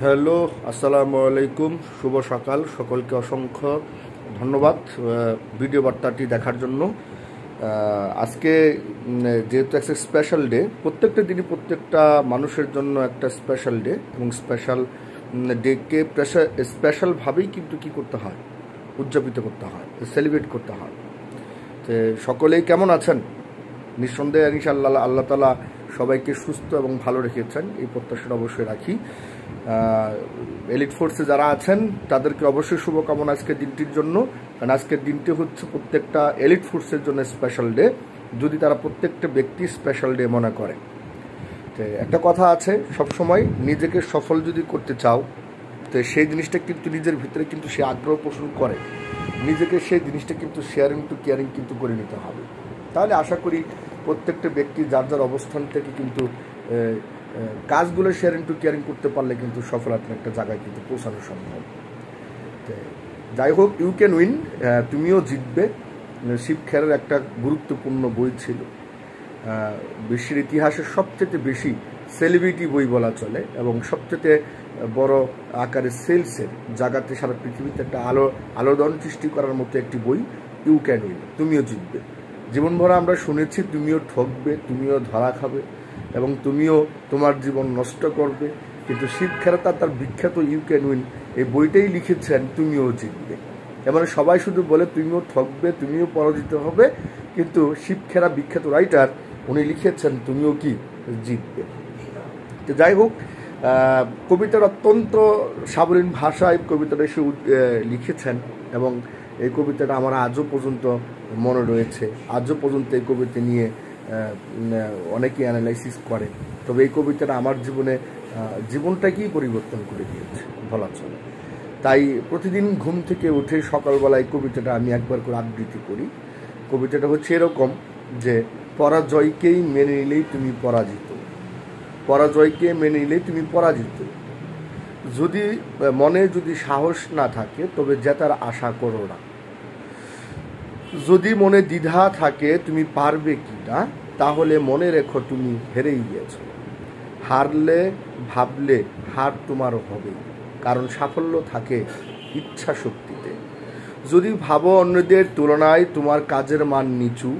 Hello, আসসালামু আলাইকুম। শুভ সকাল। সকলকে অসংখ্য ধন্যবাদ ভিডিও বার্তাটি দেখার জন্য। আজকে যেহেতু একটা স্পেশাল ডে, প্রত্যেকটা দিনই প্রত্যেকটা মানুষের জন্য একটা স্পেশাল ডে, এবং স্পেশাল ডেকে স্পেশালভাবেই কিন্তু কী করতে হয়, উদযাপিত করতে হয়, সেলিব্রেট করতে হয়। তো সকলেই কেমন আছেন? নিঃসন্দেহে ইনশাআল্লাহ আল্লাহ তাআলা সবাইকে সুস্থ এবং ভালো রেখেছেন, এই প্রত্যাশাটা অবশ্যই রাখি। এলিট ফোর্সে যারা আছেন তাদেরকে অবশ্যই শুভকামনা আজকের দিনটির জন্য, কারণ আজকের দিনটি হচ্ছে প্রত্যেকটা এলিট ফোর্সের জন্য স্পেশাল ডে, যদি তারা প্রত্যেকটা ব্যক্তি স্পেশাল ডে মনে করে। তো একটা কথা আছে, সবসময় নিজেকে সফল যদি করতে চাও, তো সেই জিনিসটা কিন্তু নিজের ভিতরে কিন্তু সে আগ্রহ পোষণ করে, নিজেকে সেই জিনিসটা কিন্তু শেয়ারিং টু কেয়ারিং কিন্তু করে নিতে হবে। তাহলে আশা করি প্রত্যেকটা ব্যক্তি যার যার অবস্থান থেকে কিন্তু কাজগুলো শেয়ারিং টু কেয়ারিং করতে পারলে কিন্তু সফলতার একটা জায়গায় কিন্তু পৌঁছানো সম্ভব। তো যাই হোক, ইউ ক্যান উইন, তুমিও জিতবে। শিব খেরের একটা গুরুত্বপূর্ণ বই ছিল, বিশ্বের ইতিহাসের সবচেয়ে বেশি সেলিব্রিটি বই বলা চলে, এবং সবচেয়ে বড় আকারে সেলসের জায়গাতে সারা পৃথিবীতে একটা আলোড়ন সৃষ্টি করার মতো একটি বই, ইউ ক্যান উইন, তুমিও জিতবে। জীবনভরা আমরা শুনেছি তুমিও ঠকবে, তুমিও ধরা খাবে, এবং তুমিও তোমার জীবন নষ্ট করবে, কিন্তু শিব খেরা তার বিখ্যাত ইউ ক্যান উইন এই বইটাই লিখেছেন তুমিও জিতবে। এমন সবাই শুধু বলে তুমিও ঠকবে, তুমিও পরাজিত হবে, কিন্তু শিব খেরা বিখ্যাত রাইটার উনি লিখেছেন তুমিও কি জিতবে। তো যাই হোক, কবিতার অত্যন্ত সাবলীল ভাষায় কবিতাটা সে লিখেছেন, এবং এই কবিতাটা আমার আজও পর্যন্ত মনে রয়েছে। আজও পর্যন্ত এই কবিতা নিয়ে অনেকেই অ্যানালাইসিস করে। তবে এই কবিতাটা আমার জীবনটাকেই পরিবর্তন করে দিয়েছে বলা চলে। তাই প্রতিদিন ঘুম থেকে উঠে সকালবেলায় কবিতাটা আমি একবার করে আবৃত্তি করি। কবিতাটা হচ্ছে এরকম যে, পরাজয়কেই মেনে নিলেই তুমি পরাজিত, পরাজয়কে মেনে নিলেই তুমি পরাজিত। যদি মনে সাহস না থাকে তবে জেতার আশা করো না। যদি মনে দ্বিধা থাকে তুমি পারবে কি না, তাহলে মনে রেখো তুমি হেরেই গিয়েছো। হারলে ভাবলে হার তোমার হবে, কারণ সাফল্য থাকে ইচ্ছা শক্তিতে। যদি ভাবো অন্যদের তুলনায় তোমার কাজের মান নিচু,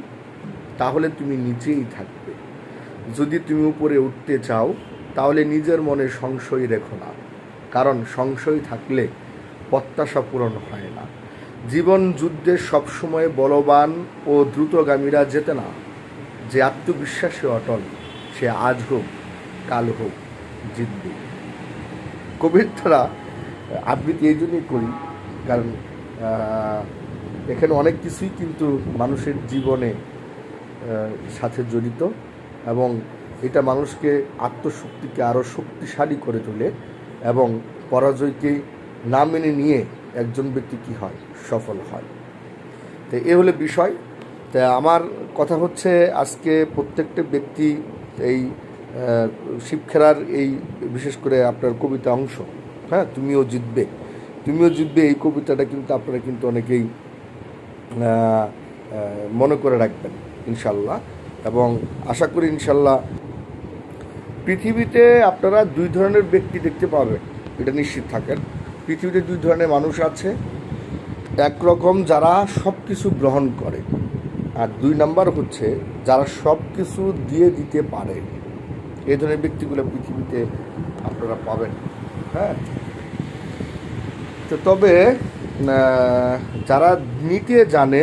তাহলে তুমি নিচেই থাকবে। যদি তুমি উপরে উঠতে চাও, তাহলে নিজের মনে সংশয় রেখো না, কারণ সংশয় থাকলে প্রত্যাশা পূরণ হয় না। জীবন যুদ্ধে সবসময় বলবান ও দ্রুতগামীরা জেতে না। যে আত্মবিশ্বাসে অটল, সে আজ হোক কাল হোক জিতবে। কবিতারা আবৃত্তি এই জন্যই করি, কারণ এখানে অনেক কিছুই কিন্তু মানুষের জীবনে সাথে জড়িত, এবং এটা মানুষকে আত্মশক্তিকে আরও শক্তিশালী করে তোলে, এবং পরাজয়কে না মেনে নিয়ে একজন ব্যক্তি কী হয়, সফল হয়। তো এ হলো বিষয়। তা আমার কথা হচ্ছে, আজকে প্রত্যেকটা ব্যক্তি এই শিবখেরার এই বিশেষ করে আপনার কবিতা অংশ, হ্যাঁ, তুমিও জিতবে, তুমিও জিতবে, এই কবিতাটা কিন্তু আপনারা কিন্তু অনেকেই মনে করে রাখবেন ইনশাল্লাহ। এবং আশা করি ইনশাল্লাহ পৃথিবীতে আপনারা দুই ধরনের ব্যক্তি দেখতে পাবেন, এটা নিশ্চিত থাকেন। পৃথিবীতে দুই ধরনের মানুষ আছে, একরকম যারা সব কিছু গ্রহণ করে, আর দুই নাম্বার হচ্ছে যারা সব কিছু দিয়ে দিতে পারে। এই ধরনের ব্যক্তিগুলো পৃথিবীতে আপনারা পাবেন, হ্যাঁ। তো তবে যারা নিতে জানে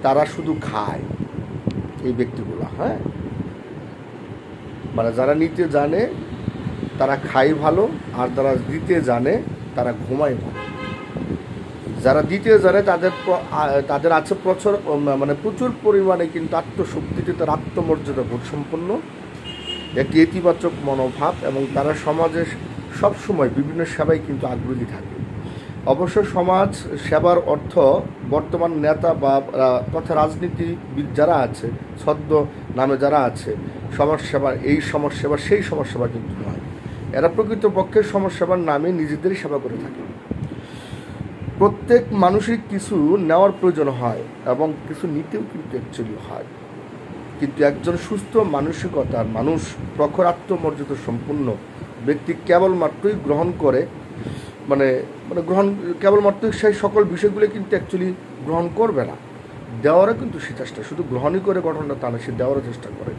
তারা শুধু খায়, এই ব্যক্তিগুলো, হ্যাঁ, মানে যারা নিতে জানে তারা খায় ভালো, আর যারা দিতে জানে তারা ঘুমায় ভালো। যারা দিতে জানে তাদের আছে প্রচুর পরিমাণে কিন্তু আত্মশক্তিতে, তার আত্মমর্যাদা বোধ সম্পন্ন, একটি ইতিবাচক মনোভাব, এবং তারা সমাজে সবসময় বিভিন্ন সেবায় কিন্তু আগ্রহী থাকে। অবশ্য সমাজ সেবার অর্থ বর্তমান নেতা বা তথা রাজনীতিবিদ যারা আছে, ছদ্ম নামে যারা আছে, সমাজসেবা, এই সমাজসেবা সেই সমাজসেবা কিন্তু নয়। এরা প্রকৃতপক্ষে সমাজসেবার নামে নিজেদেরই সেবা করে থাকে। প্রত্যেক মানুষের কিছু নেওয়ার প্রয়োজন হয়, এবং কিছু নিতেও কিন্তু অ্যাকচুয়ালি হয়, কিন্তু একজন সুস্থ মানসিকতার মানুষ, প্রখর আত্মমর্যাদা সম্পূর্ণ ব্যক্তি কেবলমাত্রই গ্রহণ করে, মানে মানে গ্রহণ কেবলমাত্রই সেই সকল বিষয়গুলো কিন্তু অ্যাকচুয়ালি গ্রহণ করবে না, দেওয়ারও কিন্তু সে চেষ্টা, শুধু গ্রহণই করে ঘটনাটা তা না, সে দেওয়ারও চেষ্টা করে।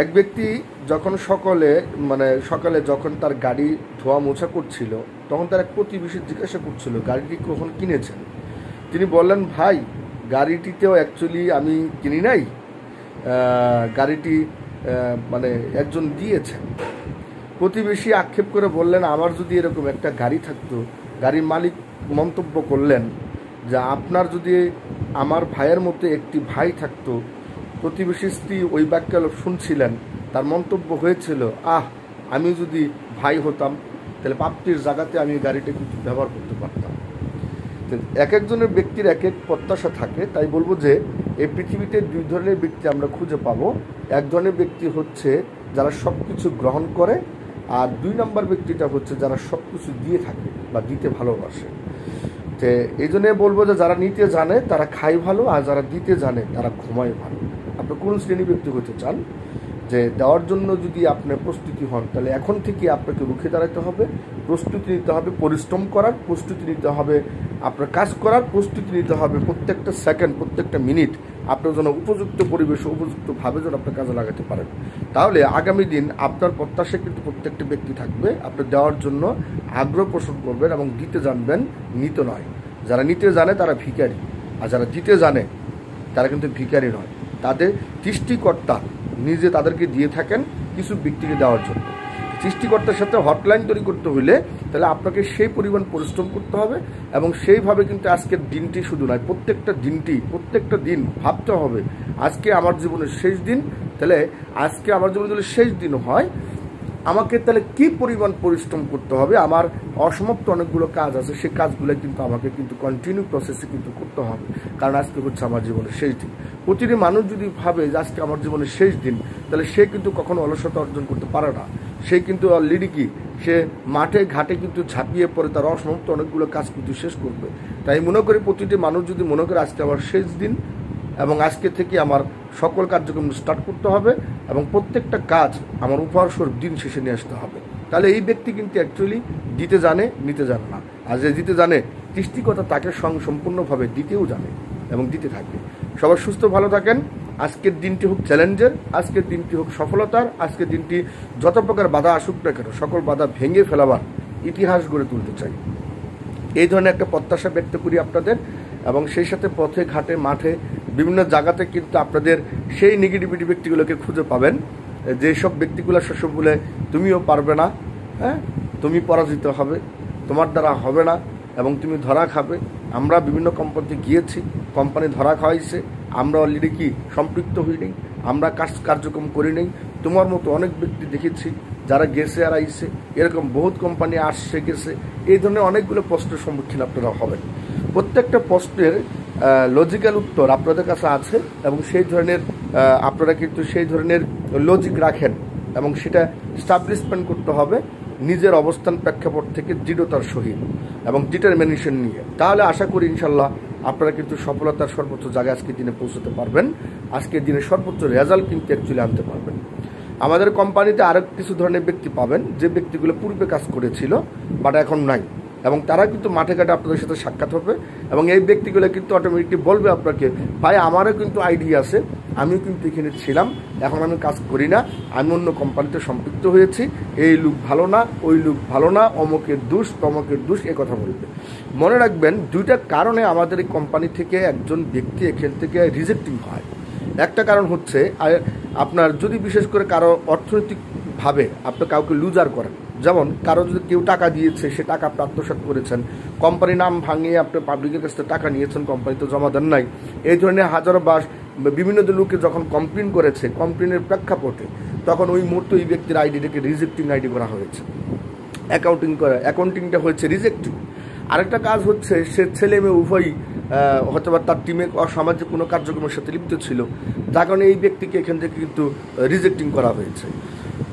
এক ব্যক্তি যখন সকালে যখন তার গাড়ি ধোয়া মোছা করছিল, তখন তার এক প্রতিবেশী জিজ্ঞাসা করছিল গাড়িটি কখন কিনেছেন। তিনি বললেন, ভাই গাড়িটিতেও অ্যাকচুয়ালি আমি কিনি নাই, গাড়িটি একজন দিয়েছেন। প্রতিবেশী আক্ষেপ করে বললেন, আমার যদি এরকম একটা গাড়ি থাকতো, গাড়ির মালিক মন্তব্য করলেন যে আপনার যদি আমার ভাইয়ের মতো একটি ভাই থাকতো। প্রতিবেশী স্ত্রী ওই বাক্য শুনছিলেন, তার মন্তব্য হয়েছিল, আমি যদি ভাই হতাম তাহলে প্রাপ্তির জায়গাতে আমি গাড়িটা কিন্তু ব্যবহার করতে পারতাম। এক একজনের ব্যক্তির এক এক প্রত্যাশা থাকে। তাই বলবো যে এই পৃথিবীতে দুই ধরনের ব্যক্তি আমরা খুঁজে পাবো। এক ধরনের ব্যক্তি হচ্ছে যারা সব কিছু গ্রহণ করে, আর দুই নম্বর ব্যক্তিটা হচ্ছে যারা সব কিছু দিয়ে থাকে বা দিতে ভালোবাসে। তো এই জন্যে বলবো যে যারা নিতে জানে তারা খায় ভালো, আর যারা দিতে জানে তারা ঘুমায় ভালো। আপনি কোন শ্রেণী ব্যক্তি হতে চান, যে দেওয়ার জন্য যদি আপনি প্রস্তুতি হন, তাহলে এখন থেকে আপনাকে রুখে দাঁড়াতে হবে, প্রস্তুতি নিতে হবে পরিশ্রম করার, প্রস্তুতি নিতে হবে আপনার কাজ করার, প্রস্তুতি নিতে হবে প্রত্যেকটা সেকেন্ড, প্রত্যেকটা মিনিট আপনার জন্য উপযুক্ত পরিবেশে উপযুক্তভাবে যেন আপনি কাজে লাগাতে পারেন। তাহলে আগামী দিন আপনার প্রত্যাশা কিন্তু প্রত্যেকটা ব্যক্তি থাকবে, আপনি দেওয়ার জন্য আগ্রহ পোষণ করবেন এবং দিতে জানবেন, নিতে নয়। যারা নিতে জানে তারা ভিখারি, আর যারা দিতে জানে তারা কিন্তু ভিখারি নয়। তাদের সৃষ্টিকর্তা নিজে তাদেরকে দিয়ে থাকেন কিছু ব্যক্তিকে দেওয়ার জন্য। সৃষ্টিকর্তার সাথে হটলাইন তৈরি করতে হলে তাহলে আপনাকে সেই পরিমাণ পরিশ্রম করতে হবে, এবং সেইভাবে কিন্তু আজকের দিনটি শুধু নয়, প্রত্যেকটা দিন ভাবতে হবে আজকে আমার জীবনের শেষ দিন। তাহলে আজকে আমার জীবনে যদি শেষ দিন হয়, আমাকে তাহলে কি পরিমাণ পরিশ্রম করতে হবে। আমার অসমাপ্ত অনেকগুলো কাজ আছে, সেই কাজগুলো কিন্তু আমাকে কিন্তু কন্টিনিউ প্রসেসে কিন্তু করতে হবে, কারণ আজকে হচ্ছে আমার জীবনের শেষ দিন। প্রতিটি মানুষ যদি ভাবে যে আজকে আমার জীবনের শেষ দিন, তাহলে সে কিন্তু কখনো অলসতা অর্জন করতে পারে না। সে কিন্তু অলরেডি সে মাঠে ঘাটে কিন্তু ঝাঁপিয়ে পড়ে তার অসমাপ্ত অনেকগুলো কাজ কিন্তু শেষ করবে। তাই মনে করি প্রতিটি মানুষ যদি মনে করে আজকে আমার শেষ দিন, এবং আজকে থেকে আমার সকল কার্যক্রম স্টার্ট করতে হবে, এবং প্রত্যেকটা কাজ আমার উপহারস্বরূপ দিন শেষে নিয়ে আসতে হবে, তাহলে এই ব্যক্তি কিন্তু অ্যাকচুয়ালি দিতে জানে, নিতে জানে না। আর যে দিতে জানে, সৃষ্টিকর্তা তাকে সম্পূর্ণভাবে দিতেও জানে এবং দিতে থাকবে। সবাই সুস্থ ভালো থাকেন। আজকের দিনটি হোক চ্যালেঞ্জের, আজকের দিনটি হোক সফলতার, আজকের দিনটি যত প্রকার বাধা আসুক না কেন, সকল বাধা ভেঙে ফেলাবার ইতিহাস গড়ে তুলতে চাই। এই ধরনের একটা প্রত্যাশা ব্যক্ত করি আপনাদের, এবং সেই সাথে পথে ঘাটে মাঠে বিভিন্ন জায়গাতে কিন্তু আপনাদের সেই নেগেটিভিটি ব্যক্তিগুলোকে খুঁজে পাবেন, যেসব ব্যক্তিগুলো সেসব বলে তুমিও পারবে না, তুমি পরাজিত হবে, তোমার দ্বারা হবে না, এবং তুমি ধরা খাবে। আমরা বিভিন্ন কোম্পানিতে গিয়েছি, কোম্পানি ধরা খাওয়াইছে, আমরা অলরেডি সম্পৃক্ত হই নেই, আমরা কার্যক্রম করি নেই। তোমার মতো অনেক ব্যক্তি দেখেছি যারা গেছে আর আইছে, এরকম বহুত কোম্পানি আসছে গেছে। এই ধরনের অনেকগুলো প্রশ্নের সম্মুখীন আপনারা হবেন। প্রত্যেকটা প্রশ্নের লজিক্যাল উত্তর আপনাদের কাছে আছে, এবং সেই ধরনের আপনারা কিন্তু সেই ধরনের লজিক রাখেন, এবং সেটা স্টাবলিশমেন্ট করতে হবে নিজের অবস্থান প্রেক্ষাপট থেকে দৃঢ়তার সহিত এবং ডিটারমিনেশন নিয়ে। তাহলে আশা করি ইনশাল্লাহ আপনারা কিন্তু সফলতার সর্বোচ্চ জায়গায় আজকের দিনে পৌঁছতে পারবেন, আজকের দিনে সর্বোচ্চ রেজাল্ট কিন্তু অ্যাকচুয়ালি আনতে পারবেন। আমাদের কোম্পানিতে আরও কিছু ধরনের ব্যক্তি পাবেন, যে ব্যক্তিগুলো পূর্বে কাজ করেছিল বাট এখন নাই, এবং তারা কিন্তু মাঠে ঘাটে আপনাদের সাথে সাক্ষাৎ হবে, এবং এই ব্যক্তিগুলো কিন্তু অটোমেটিকলি বলবে আপনাকে, ভাই আমারও কিন্তু আইডিয়া আছে, আমিও কিন্তু এখানে ছিলাম, এখন আমি কাজ করি না, আমি অন্য কোম্পানিতে সম্পৃক্ত হয়েছি, এই লোক ভালো না, ওই লোক ভালো না, অমুকের দোষ তমকের দোষ, এ কথা বলবে। মনে রাখবেন, দুইটা কারণে আমাদের এই কোম্পানি থেকে একজন ব্যক্তি এখান থেকে রিজেক্টিং হয়। একটা কারণ হচ্ছে আপনার যদি বিশেষ করে কারো অর্থনৈতিকভাবে আপনি কাউকে লুজার করেন, যেমন কারো যদি কেউ টাকা দিয়েছে, সে টাকা আপনি আত্মসাৎ করেছেন, কোম্পানির নাম ভাঙিয়ে আপনি পাবলিকের কাছ থেকে টাকা নিয়েছেন, কোম্পানিতে জমা দেন নাই, এই ধরনের হাজারো বিভিন্ন লোকে যখন কমপ্লেন করেছে, কমপ্লেনের প্রেক্ষাপটে তখন ওই মুহূর্তে ওই ব্যক্তির আইডিটাকে রিজেক্টিং আইডি করা হয়েছে, অ্যাকাউন্টিংটা হয়েছে রিজেক্টিং। আরেকটা কাজ হচ্ছে সে ছেলে মেয়ে উভয়ই হয়তো বা তার টিমে অসামাজিক কোনো কার্যক্রমের সাথে লিপ্ত ছিল, যার কারণে এই ব্যক্তিকে এখান থেকে কিন্তু রিজেক্টিং করা হয়েছে।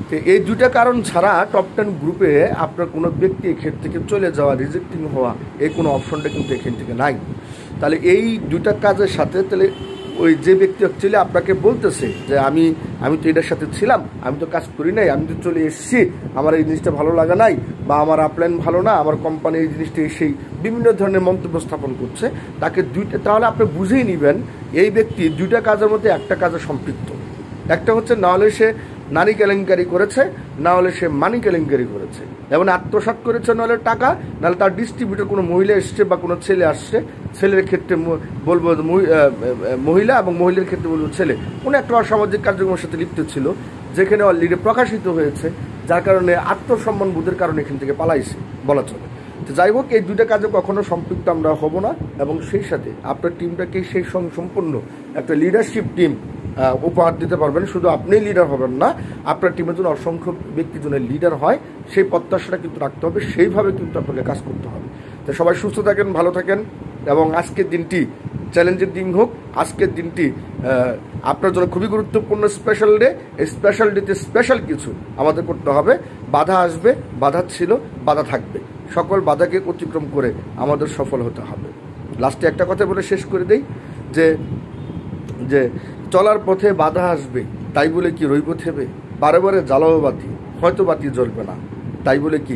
তো এই দুইটা কারণ ছাড়া টপ 10 গ্রুপে আপনার কোনো ব্যক্তি এখান থেকে চলে যাওয়া, রিজেক্টিং হওয়া, এই কোনো অপশনটা কিন্তু এখান থেকে নাই। তাহলে এই দুইটা কাজের সাথে তাহলে ওই যে ব্যক্তি অ্যাকচুয়ালি আপনাকে বলতেছে যে আমি তো এটার সাথে ছিলাম, আমি তো কাজ করি নাই, আমি তো চলে এসেছি, আমার এই জিনিসটা ভালো লাগা নাই, বা আমার আপলাইন ভালো না, আমার কোম্পানি এই জিনিসটা এসেই বিভিন্ন ধরনের মন্তব্য স্থাপন করছে, তাকে তাহলে আপনি বুঝেই নেবেন এই ব্যক্তি দুইটা কাজের মধ্যে একটা কাজে সম্পৃক্ত। একটা হচ্ছে না হলে সে নারী কেলেঙ্কারি করেছে, না হলে সে মানি কেলেঙ্কারি করেছে, এবং আত্মসাৎ করেছে, নাহলে টাকা, নাহলে তার ডিস্ট্রিবিউটর কোনো মহিলা এসছে বা কোনো ছেলে আসছে, ছেলের ক্ষেত্রে বলবো মহিলা, এবং মহিলার ক্ষেত্রে বলবো ছেলে, কোনো একটা অসামাজিক কার্যক্রমের সাথে লিপ্ত ছিল, যেখানে অলরেডি প্রকাশিত হয়েছে, যার কারণে আত্মসম্মান বোধের কারণে এখান থেকে পালাইছে বলা চলে। তো যাই হোক, এই দুইটা কাজে কখনো সম্পৃক্ত আমরা হব না, এবং সেই সাথে আপনার টিমটাকে সেই সম্পূর্ণ একটা লিডারশিপ টিম উপহার দিতে পারবেন। শুধু আপনিই লিডার হবেন না, আপনার টিমের জন্য অসংখ্য ব্যক্তি জনের লিডার হয়, সেই প্রত্যাশাটা কিন্তু রাখতে হবে, সেইভাবে কিন্তু আপনাকে কাজ করতে হবে। তো সবাই সুস্থ থাকেন, ভালো থাকেন, এবং আজকের দিনটি চ্যালেঞ্জের দিন হোক। আজকের দিনটি আপনার জন্য খুবই গুরুত্বপূর্ণ স্পেশাল ডে। এই স্পেশাল ডেতে স্পেশাল কিছু আমাদের করতে হবে। বাধা আসবে, বাধা ছিল, বাধা থাকবে, সকল বাধাকে অতিক্রম করে আমাদের সফল হতে হবে। লাস্টে একটা কথা বলে শেষ করে দেই যে চলার পথে বাধা আসবে, তাই বলে কি রইব থেমে? বারে বারে জ্বালাও বাতি, হয়তো বাতি জ্বলবে না, তাই বলে কি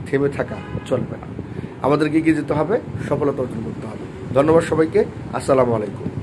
থেমে থাকা চলবে না। আমাদেরকে এগিয়ে যেতে হবে, সফলতা অর্জন করতে হবে। ধন্যবাদ সবাইকে। আসসালামু আলাইকুম।